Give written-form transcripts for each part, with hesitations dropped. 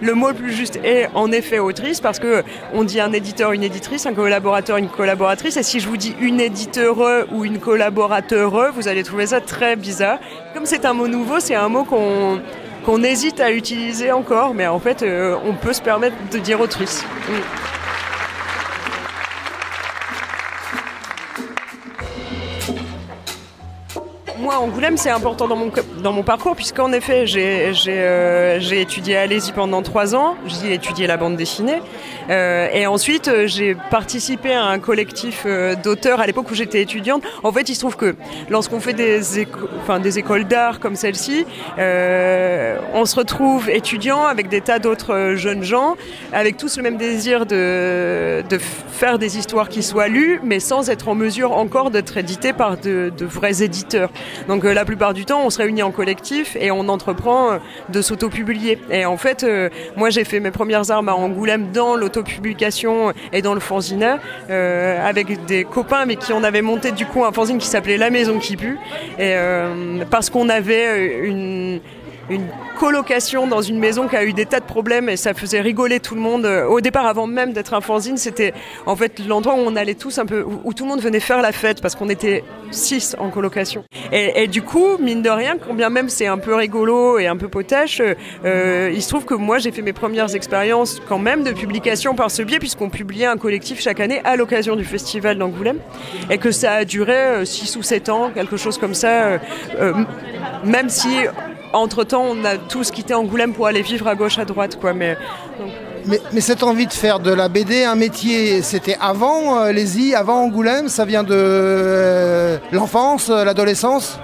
Le mot le plus juste est en effet autrice, parce que on dit un éditeur, une éditrice, un collaborateur, une collaboratrice, et si je vous dis une éditeur ou une collaborateur, vous allez trouver ça très bizarre. Comme c'est un mot nouveau, c'est un mot qu'on hésite à utiliser encore, mais en fait on peut se permettre de dire autrice. Moi, Angoulême, c'est important dans mon parcours, puisqu'en effet, j'ai étudié à Alésia pendant 3 ans. J'y ai étudié la bande dessinée. Et ensuite, j'ai participé à un collectif d'auteurs à l'époque où j'étais étudiante. En fait, il se trouve que lorsqu'on fait des écoles d'art comme celle-ci, on se retrouve étudiant avec des tas d'autres jeunes gens, avec tous le même désir de faire des histoires qui soient lues, mais sans être en mesure encore d'être éditées par de vrais éditeurs. Donc la plupart du temps, on se réunit en collectif et on entreprend de s'auto-publier. Et en fait, moi j'ai fait mes premières armes à Angoulême dans l'autopublication et dans le fanzine, avec des copains, mais qui on avait monté du coup un fanzine qui s'appelait La Maison qui pue, et parce qu'on avait une colocation dans une maison qui a eu des tas de problèmes et ça faisait rigoler tout le monde. Au départ, avant même d'être un fanzine, c'était en fait l'endroit où on allait tous un peu, où tout le monde venait faire la fête parce qu'on était 6 en colocation. Et du coup, mine de rien, quand bien même c'est un peu rigolo et un peu potache, il se trouve que moi j'ai fait mes premières expériences quand même de publication par ce biais, puisqu'on publiait un collectif chaque année à l'occasion du festival d'Angoulême, et que ça a duré 6 ou 7 ans, quelque chose comme ça, même si entre-temps, on a tous quitté Angoulême pour aller vivre à gauche, à droite, quoi. Mais cette envie de faire de la BD un métier, c'était avant Alésia, avant Angoulême, ça vient de l'enfance, l'adolescence ?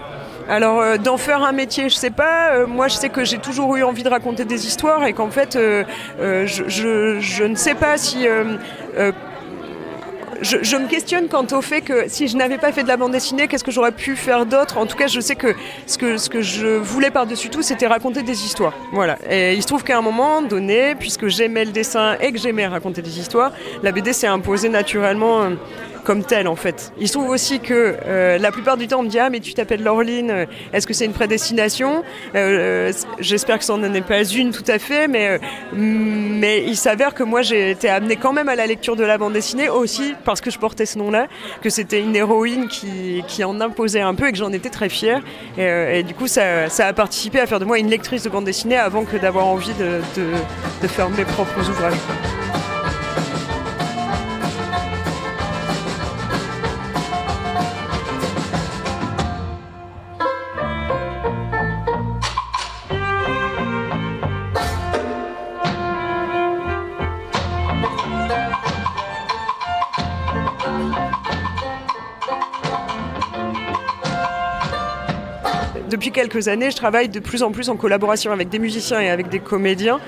Alors, d'en faire un métier, je sais pas. Moi, je sais que j'ai toujours eu envie de raconter des histoires et qu'en fait, je ne sais pas si... Je me questionne quant au fait que si je n'avais pas fait de la bande dessinée, qu'est-ce que j'aurais pu faire d'autre ? En tout cas, je sais que ce que je voulais par-dessus tout, c'était raconter des histoires. Voilà. Et il se trouve qu'à un moment donné, puisque j'aimais le dessin et que j'aimais raconter des histoires, la BD s'est imposée naturellement comme telle, en fait. Il se trouve aussi que la plupart du temps, on me dit « Ah, mais tu t'appelles Laureline, est-ce que c'est une prédestination ?» J'espère que ça n'en est pas une tout à fait, mais il s'avère que moi, j'ai été amenée quand même à la lecture de la bande dessinée, aussi parce que je portais ce nom-là, que c'était une héroïne qui en imposait un peu et que j'en étais très fière. Et du coup, ça a participé à faire de moi une lectrice de bande dessinée avant que d'avoir envie de faire mes propres ouvrages. Depuis quelques années, je travaille de plus en plus en collaboration avec des musiciens et avec des comédiens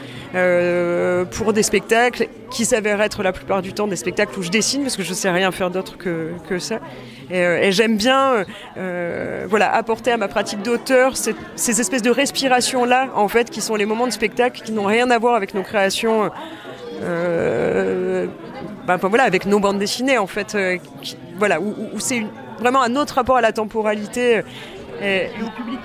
pour des spectacles qui s'avèrent être la plupart du temps des spectacles où je dessine, parce que je ne sais rien faire d'autre que ça. Et j'aime bien apporter à ma pratique d'auteur ces espèces de respirations-là, en fait, qui sont les moments de spectacle qui n'ont rien à voir avec nos créations, avec nos bandes dessinées, en fait, où c'est vraiment un autre rapport à la temporalité et au public.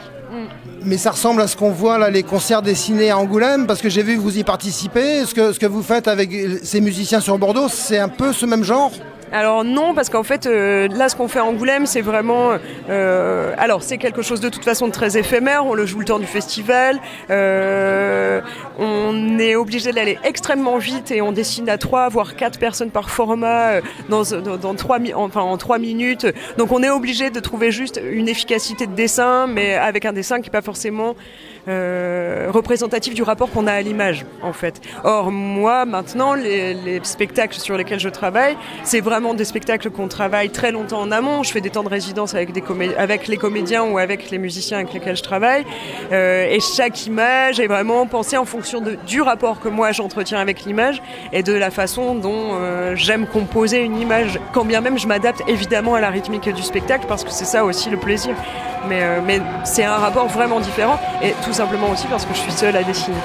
Mais ça ressemble à ce qu'on voit là, les concerts dessinés à Angoulême, parce que j'ai vu que vous y participez. Ce que vous faites avec ces musiciens sur Bordeaux, c'est un peu ce même genre ? Alors non, parce qu'en fait, là, ce qu'on fait à Angoulême, c'est vraiment... alors, c'est quelque chose de toute façon de très éphémère. On le joue le temps du festival. On est obligé d'aller extrêmement vite et on dessine à 3, voire 4 personnes par format en 3 minutes. Donc, on est obligé de trouver juste une efficacité de dessin, mais avec un dessin qui n'est pas forcément représentatif du rapport qu'on a à l'image, en fait. Or, moi, maintenant, les spectacles sur lesquels je travaille, c'est vraiment des spectacles qu'on travaille très longtemps en amont. Je fais des temps de résidence avec les comédiens ou avec les musiciens avec lesquels je travaille. Et chaque image est vraiment pensée en fonction du rapport que moi j'entretiens avec l'image et de la façon dont j'aime composer une image. Quand bien même je m'adapte évidemment à la rythmique du spectacle, parce que c'est ça aussi le plaisir. Mais c'est un rapport vraiment différent, et tout simplement aussi parce que je suis seule à dessiner.